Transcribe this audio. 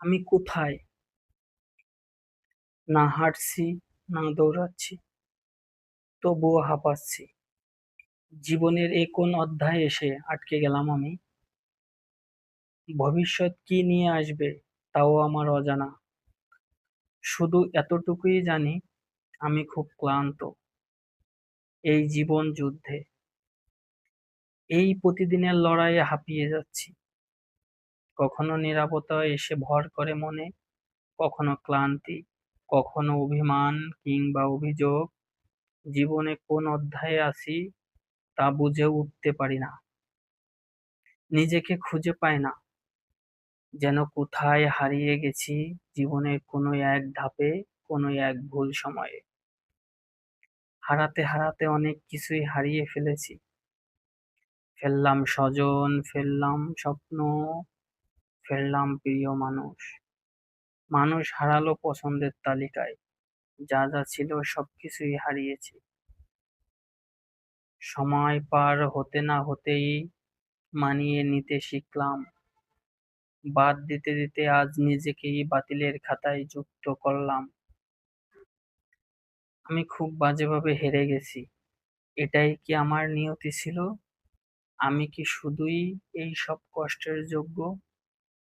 আমি কোথায়? না হাঁটছি, না দৌড়াচ্ছি, তবুও হাঁপাচ্ছি। জীবনের এ কোন অধ্যায়ে এসে আটকে গেলাম আমি? ভবিষ্যৎ কি নিয়ে আসবে তাও আমার অজানা। শুধু এতটুকুই জানি, আমি খুব ক্লান্ত এই জীবন যুদ্ধে। এই প্রতিদিনের লড়াইয়ে হাঁপিয়ে যাচ্ছি। কখনো নিরাপত্তা এসে ভর করে মনে, কখনো ক্লান্তি, কখনো অভিমান কিংবা অভিযোগ। জীবনে কোন অধ্যায়ে আছি তা বুঝে উঠতে পারি না। নিজেকে খুঁজে পাই না, যেন কোথায় হারিয়ে গেছি জীবনের কোনো এক ধাপে, কোনো এক ভুল সময়ে। হারাতে হারাতে অনেক কিছুই হারিয়ে ফেলেছি। ফেললাম স্বজন, ফেললাম স্বপ্ন, ফেললাম প্রিয় মানুষ। মানুষ হারালো পছন্দের তালিকায়, যা যা ছিল সবকিছুই হারিয়েছি। সময় পার হতে না হতেই মানিয়ে নিতে শিখলাম। বাদ দিতে দিতে আজ নিজেকেই বাতিলের খাতায় যুক্ত করলাম। আমি খুব বাজেভাবে হেরে গেছি। এটাই কি আমার নিয়তি ছিল? আমি কি শুধুই এই সব কষ্টের যোগ্য?